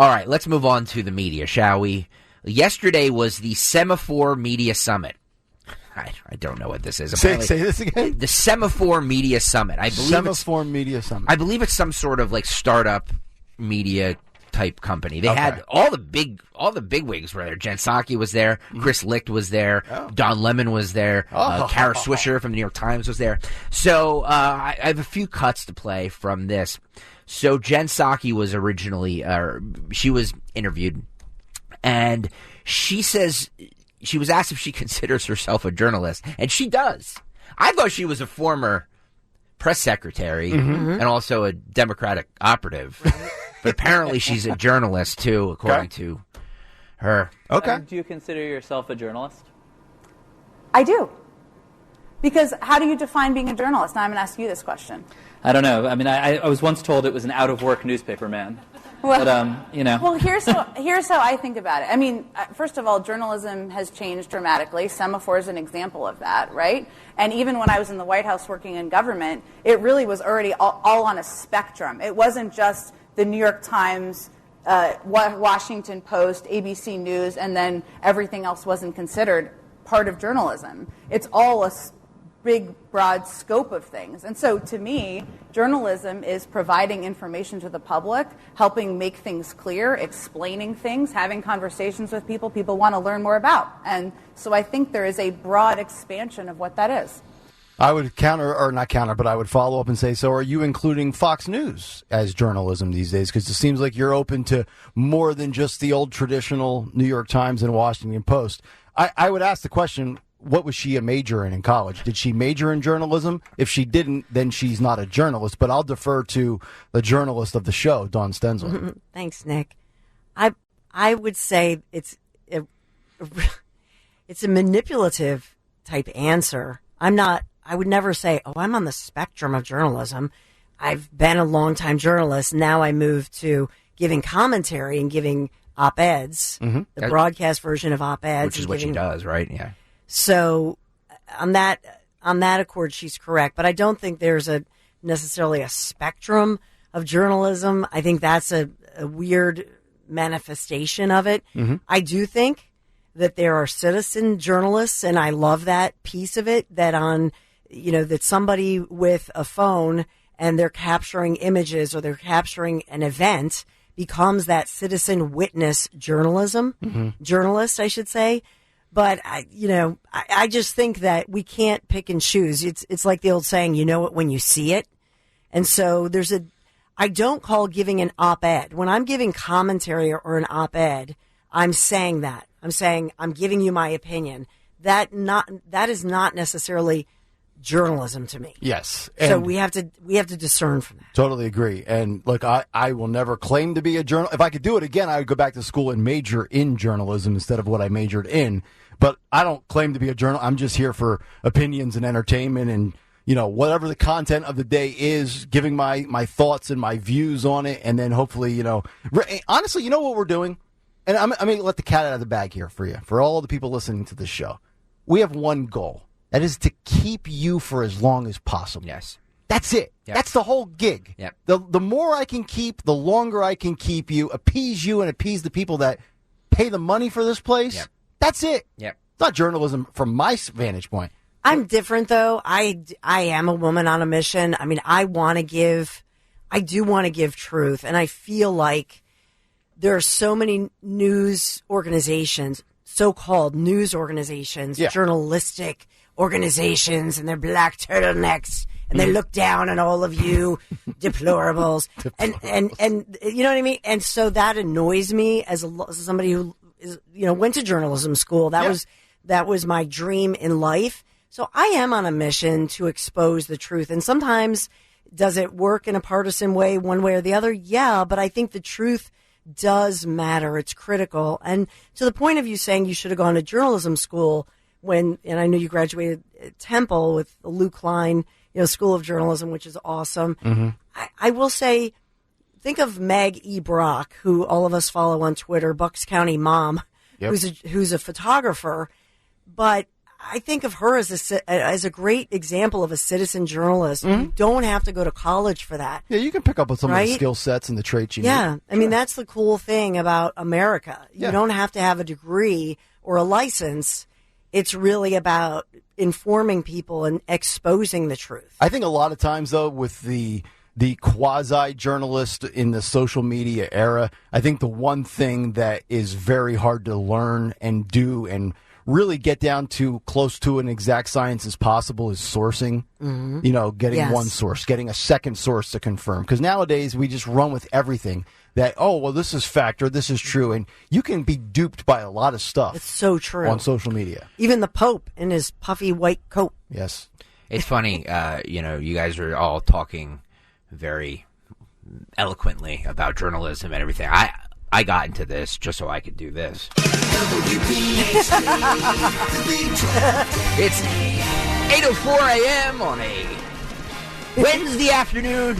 All right, let's move on to the media, shall we? Yesterday was the Semafor Media Summit. I don't know what this is. Say this again? The Semafor Media Summit. Semafor Media Summit. I believe it's some sort of like startup media type company. They had all the big wigs were there. Jen Psaki was there. Chris Licht was there. Don Lemon was there. Kara Swisher from the New York Times was there. So I have a few cuts to play from this. So Jen Psaki was originally, she was interviewed, and she says she was asked if she considers herself a journalist, and she does. I thought she was a former press secretary and also a Democratic operative, but apparently she's a journalist too, according to her. Okay. Do you consider yourself a journalist? I do. Because how do you define being a journalist? Now I'm going to ask you this question. I don't know. I mean, I was once told it was an out-of-work newspaper man. Well, but, you know. Well, here's how I think about it. I mean, first of all, journalism has changed dramatically. Semafor is an example of that, right? And even when I was in the White House working in government, it really was already all on a spectrum. It wasn't just the New York Times, Washington Post, ABC News, and then everything else wasn't considered part of journalism. It's all a big, broad scope of things. And so to me, journalism is providing information to the public, helping make things clear, explaining things, having conversations with people want to learn more about. And so I think there is a broad expansion of what that is. I would I would follow up and say, so are you including Fox News as journalism these days? Because it seems like you're open to more than just the old traditional New York Times and Washington Post. I would ask the question, what was she a major in college? Did she major in journalism? If she didn't, then she's not a journalist. But I'll defer to the journalist of the show, Dawn Stenzel. Thanks, Nick. I would say it's a manipulative type answer. I would never say, I'm on the spectrum of journalism. I've been a longtime journalist. Now I moved to giving commentary and giving op-eds, the broadcast version of op-eds. Which is what she does, right? Yeah. So on that accord, she's correct. But I don't think there's necessarily a spectrum of journalism. I think that's a weird manifestation of it. I do think that there are citizen journalists, and I love that piece of it, that that somebody with a phone and they're capturing images or they're capturing an event becomes that citizen witness journalist, I should say. But I just think that we can't pick and choose. It's like the old saying, you know it when you see it. And so I don't call giving an op-ed. When I'm giving commentary or an op-ed, I'm saying that. I'm saying I'm giving you my opinion. That is not necessarily journalism to me. Yes. So we have to discern from that. Totally agree. And look, I will never claim to be a journalist. If I could do it again, I would go back to school and major in journalism instead of what I majored in. But I don't claim to be a journalist. I'm just here for opinions and entertainment and, whatever the content of the day is, giving my thoughts and my views on it. And then hopefully, honestly, you know what we're doing? And I'm going to let the cat out of the bag here for you, for all the people listening to this show. We have one goal. That is to keep you for as long as possible. Yes. That's it. Yep. That's the whole gig. Yep. The more I can keep, the longer I can keep you, appease you, and appease the people that pay the money for this place. Yep. That's it. Yep. It's not journalism from my vantage point. I'm different, though. I am a woman on a mission. I mean, I do want to give truth, and I feel like there are so many news organizations, so-called news organizations, journalistic organizations, and they're black turtlenecks, and they look down on all of you deplorables. And you know what I mean? And so that annoys me as somebody who went to journalism school. That was my dream in life. So I am on a mission to expose the truth. And sometimes, does it work in a partisan way, one way or the other? Yeah, but I think the truth does matter. It's critical. And to the point of you saying you should have gone to journalism school and I know you graduated at Temple with the Lou Klein, School of Journalism, which is awesome. I will say, think of Meg E. Brock, who all of us follow on Twitter, Bucks County Mom, who's a photographer. But I think of her as a great example of a citizen journalist. You don't have to go to college for that. Yeah, you can pick up with some of the skill sets and the traits you need. Yeah, I mean, that's the cool thing about America. You don't have to have a degree or a license. It's really about informing people and exposing the truth. I think a lot of times, though, with the quasi-journalist in the social media era, I think the one thing that is very hard to learn and do and really get down to close to an exact science as possible is sourcing. You know, getting one source, getting a second source to confirm. Because nowadays we just run with everything that, oh, well, this is fact or this is true. And you can be duped by a lot of stuff. It's so true. On social media. Even the Pope in his puffy white coat. Yes. It's funny, you know, you guys are all talking very eloquently about journalism and everything. I got into this just so I could do this. It's 8:04 a.m. on a Wednesday afternoon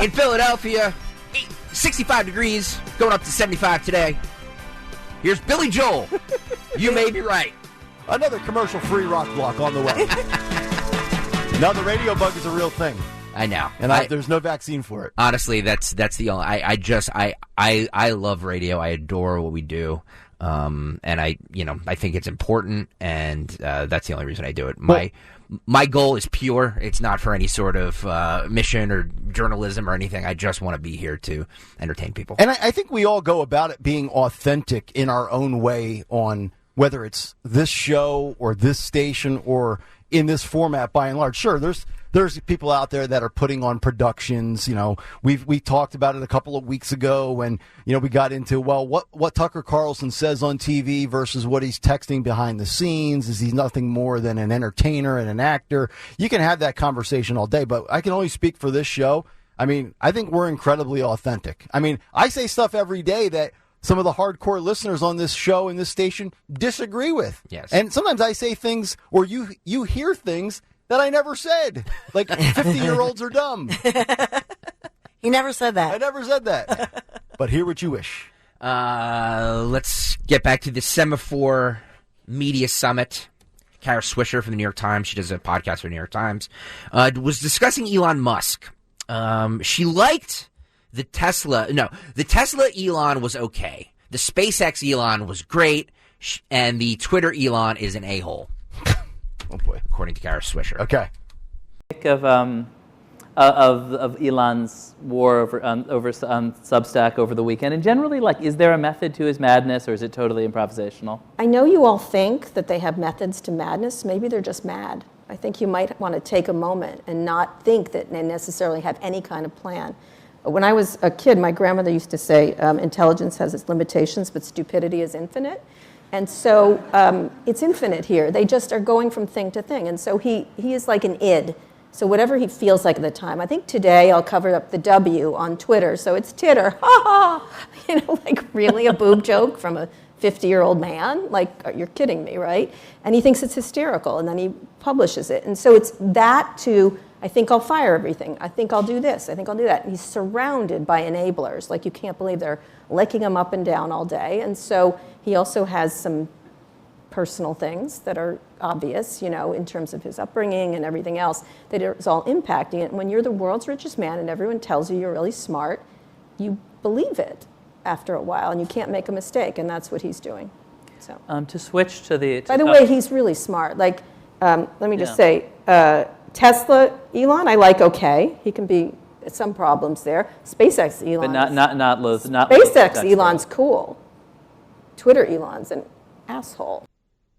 in Philadelphia. 65 degrees, going up to 75 today. Here's Billy Joel. You may be right. Another commercial-free rock block on the way. Now the radio bug is a real thing. I know, and there's no vaccine for it. Honestly, that's the only. I love radio. I adore what we do, and I think it's important, and that's the only reason I do it. My goal is pure. It's not for any sort of mission or journalism or anything. I just want to be here to entertain people. And I think we all go about it being authentic in our own way on whether it's this show or this station or in this format by and large. Sure, there's people out there that are putting on productions. You know, we talked about it a couple of weeks ago when, you know, we got into, well, what Tucker Carlson says on TV versus what he's texting behind the scenes. Is he nothing more than an entertainer and an actor? You can have that conversation all day, but I can only speak for this show. I mean, I think we're incredibly authentic. I mean, I say stuff every day that some of the hardcore listeners on this show and this station disagree with. Yes. And sometimes I say things, or you hear things that I never said. Like 50-year-olds are dumb. He never said that. I never said that. But hear what you wish. Let's get back to the Semafor Media Summit. Kara Swisher from the New York Times, she does a podcast for the New York Times, was discussing Elon Musk. She liked the Tesla. No, the Tesla Elon was okay. The SpaceX Elon was great. And the Twitter Elon is an a-hole. Oh, boy. According to Kara Swisher. Okay. Of Elon's war over Substack over the weekend, and generally, like, is there a method to his madness, or is it totally improvisational? I know you all think that they have methods to madness. Maybe they're just mad. I think you might want to take a moment and not think that they necessarily have any kind of plan. When I was a kid, my grandmother used to say, intelligence has its limitations, but stupidity is infinite. And so it's infinite here. They just are going from thing to thing. And so he is like an id. So whatever he feels like at the time. I think today I'll cover up the W on Twitter. So it's titter. Ha ha. You know, like really a boob joke from a 50-year-old man? Like, you're kidding me, right? And he thinks it's hysterical. And then he publishes it. And so it's that to, I think I'll fire everything. I think I'll do this. I think I'll do that. And he's surrounded by enablers. Like, you can't believe they're licking him up and down all day. And so he also has some personal things that are obvious, you know, in terms of his upbringing and everything else, that is all impacting it. And when you're the world's richest man and everyone tells you you're really smart, you believe it after a while, and you can't make a mistake, and that's what he's doing. So to switch to the... By the way, he's really smart. Like, let me just say, Tesla, Elon, I like okay. He can be some problems there. SpaceX, Elon. But not SpaceX, Elon's cool. Twitter, Elon's an asshole.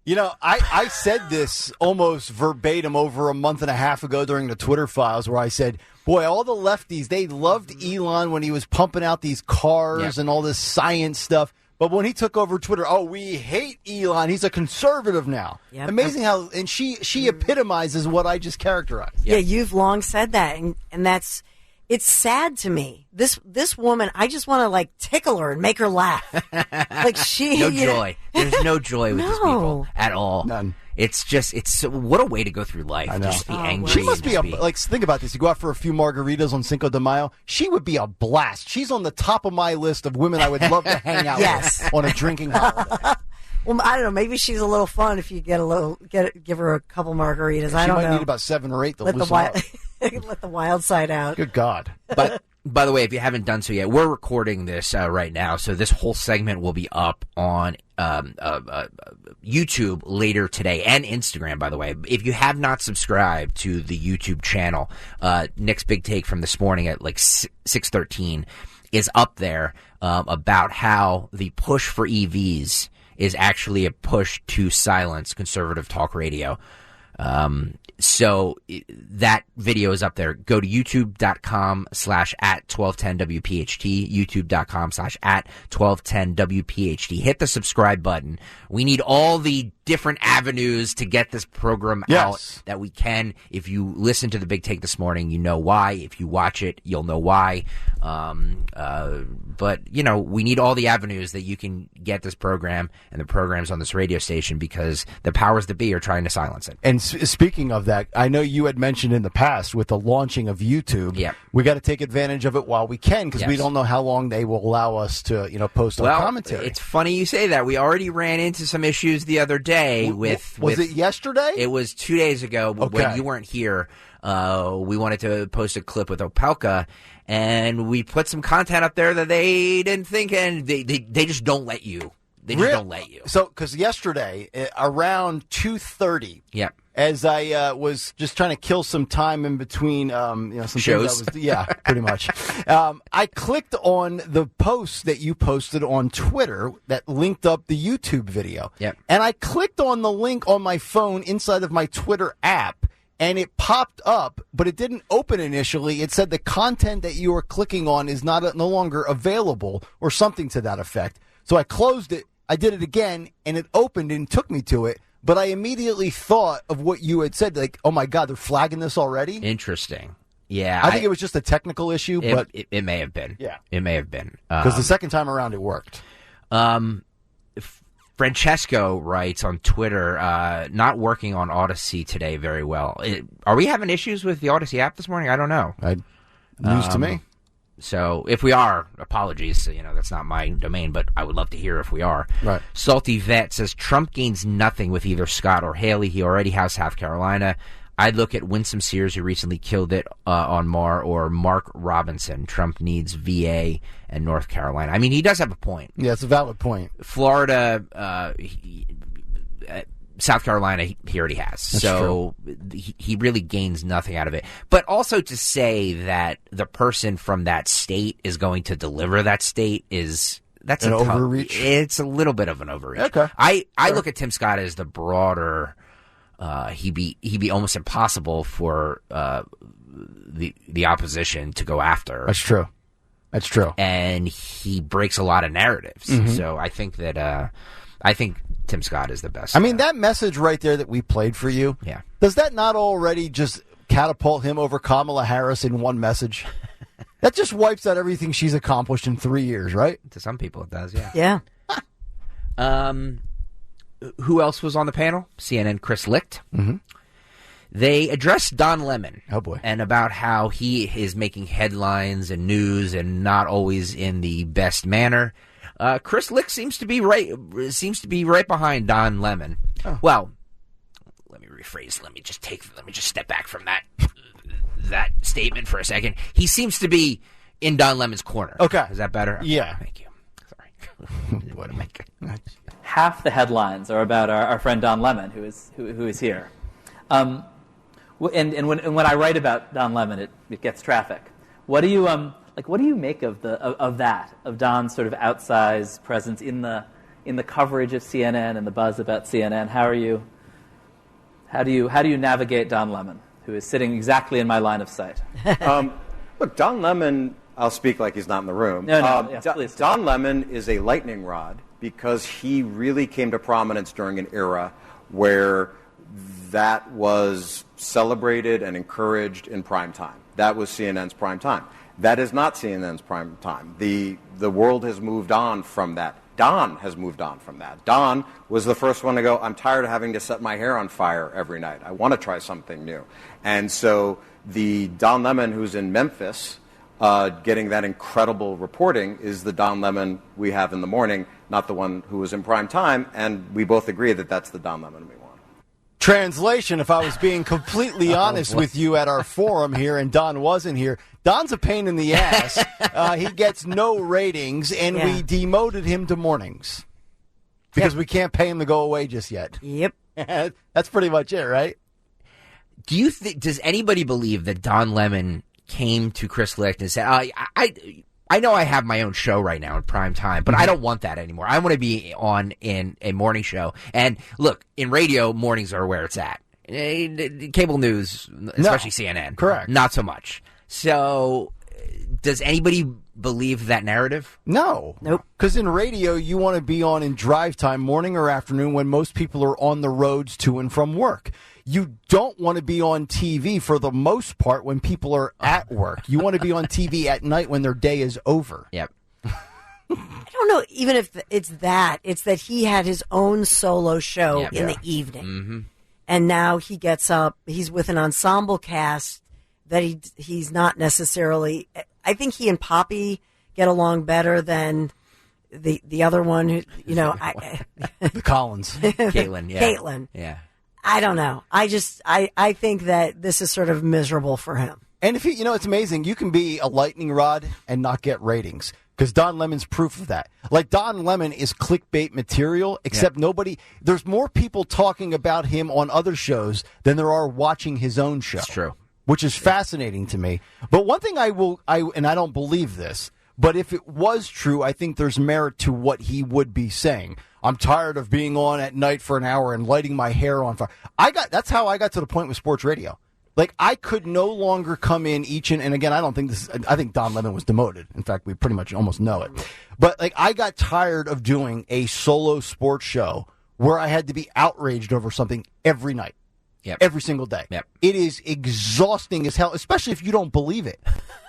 You know, I said this almost verbatim over a month and a half ago during the Twitter files, where I said, boy, all the lefties, they loved Elon when he was pumping out these cars and all this science stuff. But when he took over Twitter, oh, we hate Elon. He's a conservative now. Yep. Amazing how, and she epitomizes what I just characterized. Yeah, you've long said that, and that's, it's sad to me. This woman, I just want to like tickle her and make her laugh. Like no joy. There's no joy with these people at all. None. It's what a way to go through life. I know. Just be angry. She must be like, think about this. You go out for a few margaritas on Cinco de Mayo. She would be a blast. She's on the top of my list of women I would love to hang out with on a drinking holiday. Well, I don't know. Maybe she's a little fun if you give her a couple margaritas. I don't know. She might need about 7 or 8 to let loosen up. Let the wild side out. Good God. But by the way, if you haven't done so yet, we're recording this right now, so this whole segment will be up on YouTube later today, and Instagram, by the way. If you have not subscribed to the YouTube channel, Nick's Big Take from this morning at like 6:13 is up there about how the push for EVs is actually a push to silence conservative talk radio. So that video is up there. Go to youtube.com/@1210WPHT, youtube.com/@1210WPHT. Hit the subscribe button. We need all the different avenues to get this program out that we can. If you listen to the Big Take this morning, you know why. If you watch it, you'll know why. But, you know, we need all the avenues that you can get this program and the programs on this radio station, because the powers that be are trying to silence it. And speaking of that, I know you had mentioned in the past with the launching of YouTube, we got to take advantage of it while we can, because we don't know how long they will allow us to, post our commentary. It's funny you say that. We already ran into some issues the other day Was it yesterday? It was 2 days ago when you weren't here. We wanted to post a clip with Opelka, and we put some content up there that they didn't think, and they just don't let you. They just don't let you. So, because yesterday, around 2:30, as I was just trying to kill some time in between, some shows. Pretty much. I clicked on the post that you posted on Twitter that linked up the YouTube video. And I clicked on the link on my phone inside of my Twitter app, and it popped up, but it didn't open initially. It said the content that you were clicking on is no longer available, or something to that effect. So I closed it. I did it again, and it opened and took me to it. But I immediately thought of what you had said, like, oh, my God, they're flagging this already? Interesting. Yeah. I think it was just a technical issue, but... It may have been. Yeah. It may have been. Because the second time around, it worked. Francesco writes on Twitter, not working on Odyssey today very well. Are we having issues with the Odyssey app this morning? I don't know. News to me. So if we are, apologies. That's not my domain, but I would love to hear if we are. Right. Salty Vet says Trump gains nothing with either Scott or Haley. He already has South Carolina. I'd look at Winsome Sears, who recently killed it on Mar, or Mark Robinson. Trump needs VA and North Carolina. I mean, he does have a point. Yeah, it's a valid point. Florida, South Carolina, he already has. That's so he really gains nothing out of it. But also to say that the person from that state is going to deliver that state that's an overreach. It's a little bit of an overreach. Okay. I look at Tim Scott as the broader. He'd be almost impossible for the opposition to go after. That's true. And he breaks a lot of narratives. Mm-hmm. So I think that I think Tim Scott is the best. I mean, that message right there that we played for you, does that not already just catapult him over Kamala Harris in one message? That just wipes out everything she's accomplished in 3 years, right? To some people it does, yeah. Who else was on the panel? CNN Chris Licht. Mm-hmm. They addressed Don Lemon. Oh, boy. And about how he is making headlines and news and not always in the best manner. Chris Licht seems to be right behind Don Lemon. Oh. Well, let me rephrase. Let me just step back from that statement for a second. He seems to be in Don Lemon's corner. Okay. Is that better? Yeah. Thank you. Sorry. What a make Half the headlines are about our friend Don Lemon, who is here. And when I write about Don Lemon, it gets traffic. What do you make of Don's sort of outsized presence in the coverage of CNN and the buzz about CNN? How do you navigate Don Lemon, who is sitting exactly in my line of sight? Look, Don Lemon, I'll speak like he's not in the room. Yes, please. Don Lemon is a lightning rod because he really came to prominence during an era where that was celebrated and encouraged in prime time. That was CNN's prime time. That is not CNN's prime time. The world has moved on from that. Don has moved on from that. Don was the first one to go, I'm tired of having to set my hair on fire every night. I want to try something new. And so the Don Lemon who's in Memphis getting that incredible reporting is the Don Lemon we have in the morning, not the one who was in prime time. And we both agree that that's the Don Lemon we want. Translation, if I was being completely honest with you at our forum here and Don wasn't here, Don's a pain in the ass. He gets no ratings, and we demoted him to mornings because we can't pay him to go away just yet. Yep. That's pretty much it, right? Do you does anybody believe that Don Lemon came to Chris Licht and said, I know I have my own show right now in prime time, but I don't want that anymore. I want to be on in a morning show. And look, in radio, mornings are where it's at. Cable news, especially CNN. Correct. Not so much. So does anybody believe that narrative? No. Nope. Because in radio, you want to be on in drive time, morning or afternoon, when most people are on the roads to and from work. You don't want to be on TV for the most part when people are at work. You want to be on TV at night when their day is over. Yep. I don't know even if it's that. It's that he had his own solo show in the evening. Mm-hmm. And now he gets up. He's with an ensemble cast that he's not necessarily. I think he and Poppy get along better than the other one who, The Collins. Caitlin. Yeah. Caitlin. Yeah. I don't know. I think that this is sort of miserable for him. And if it's amazing. You can be a lightning rod and not get ratings because Don Lemon's proof of that. Like Don Lemon is clickbait material, except there's more people talking about him on other shows than there are watching his own show. It's true. Which is fascinating to me. But one thing and I don't believe this, but if it was true, I think there's merit to what he would be saying. I'm tired of being on at night for an hour and lighting my hair on fire. That's how I got to the point with sports radio. Like, I could no longer come in and again, I think Don Lemon was demoted. In fact, we pretty much almost know it. But, I got tired of doing a solo sports show where I had to be outraged over something every night. Yep. Every single day. Yep. It is exhausting as hell, especially if you don't believe it.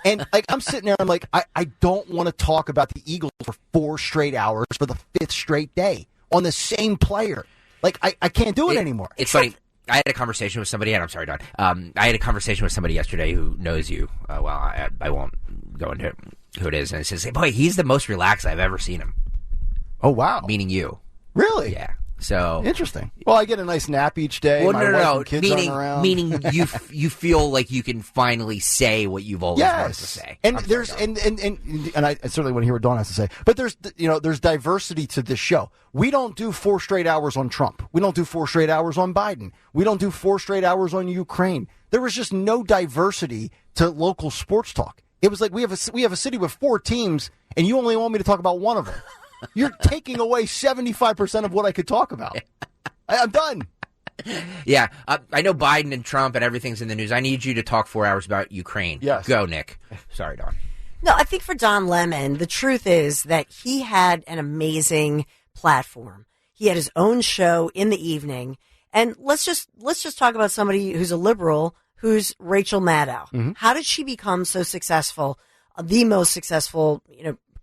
And, I'm sitting there, I'm like, I don't want to talk about the Eagles for 4 straight hours for the 5th straight day on the same player. I can't do it anymore. It's funny. I had a conversation with somebody, and I'm sorry, Don. I had a conversation with somebody yesterday who knows you. I won't go into who it is. And it says, hey, boy, he's the most relaxed I've ever seen him. Oh, wow. Meaning you. Really? Yeah. So interesting. Well, I get a nice nap each day. Well, My wife and kids meaning, aren't around. meaning you feel like you can finally say what you've always wanted to say. And I certainly want to hear what Dawn has to say. But there's diversity to this show. We don't do 4 straight hours on Trump. We don't do 4 straight hours on Biden. We don't do 4 straight hours on Ukraine. There was just no diversity to local sports talk. It was like we have a city with 4 teams, and you only want me to talk about one of them. You're taking away 75% of what I could talk about. I'm done. Yeah. I know Biden and Trump and everything's in the news. I need you to talk 4 hours about Ukraine. Yes. Go, Nick. Sorry, Don. No, I think for Don Lemon, the truth is that he had an amazing platform. He had his own show in the evening. And let's just talk about somebody who's a liberal, who's Rachel Maddow. Mm-hmm. How did she become so successful, the most successful,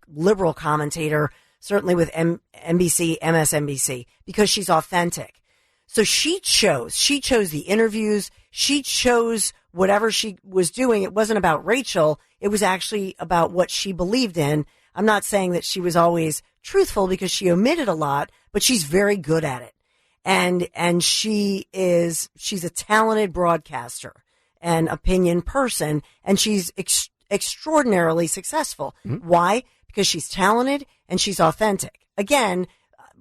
liberal commentator, certainly with NBC, MSNBC, because she's authentic. So she chose the interviews. She chose whatever she was doing. It wasn't about Rachel. It was actually about what she believed in. I'm not saying that she was always truthful because she omitted a lot, but she's very good at it. And she's a talented broadcaster and opinion person, and she's extraordinarily successful. Mm-hmm. Why? Because she's talented and she's authentic. Again,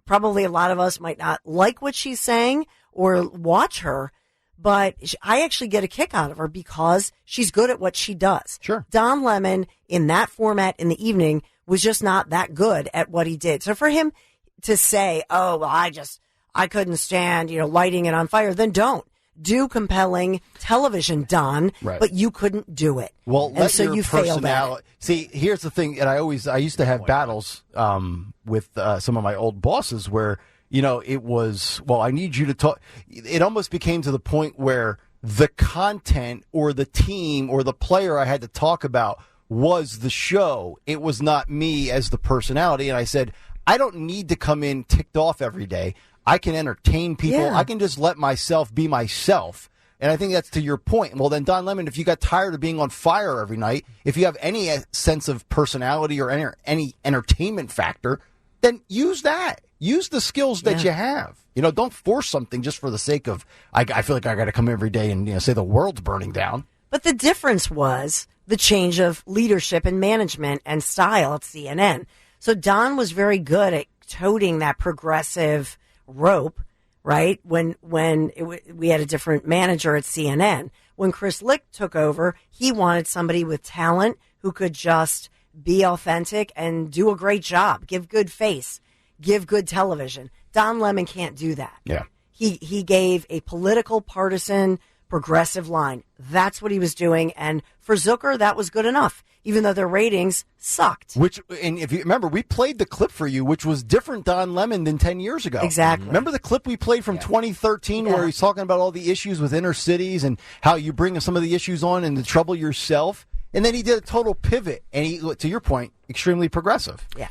probably a lot of us might not like what she's saying or watch her, but I actually get a kick out of her because she's good at what she does. Sure. Don Lemon in that format in the evening was just not that good at what he did. So for him to say, oh, well, I couldn't stand, lighting it on fire, then don't. Do compelling television, Don, right. But you couldn't do it. Well, and so you failed at it. See, here's the thing, and I used to have battles with some of my old bosses where, it was, well, I need you to talk. It almost became to the point where the content or the team or the player I had to talk about was the show. It was not me as the personality. And I said, I don't need to come in ticked off every day. I can entertain people. Yeah. I can just let myself be myself. And I think that's to your point. Well, then, Don Lemon, if you got tired of being on fire every night, if you have any sense of personality or any entertainment factor, then use that. Use the skills that you have. Don't force something just for the sake of, I feel like I got to come every day and say the world's burning down. But the difference was the change of leadership and management and style at CNN. So Don was very good at toting that progressive rope, right? When we had a different manager at CNN. When Chris Licht took over, he wanted somebody with talent who could just be authentic and do a great job, give good face, give good television. Don Lemon can't do that. Yeah. He gave a political, partisan, progressive line. That's what he was doing. And for Zucker, that was good enough, even though their ratings sucked. And if you remember, we played the clip for you, which was different Don Lemon than 10 years ago. Exactly. Remember the clip we played from 2013 where he's talking about all the issues with inner cities and how you bring some of the issues on and the trouble yourself? And then he did a total pivot, and he, to your point, extremely progressive. Yeah.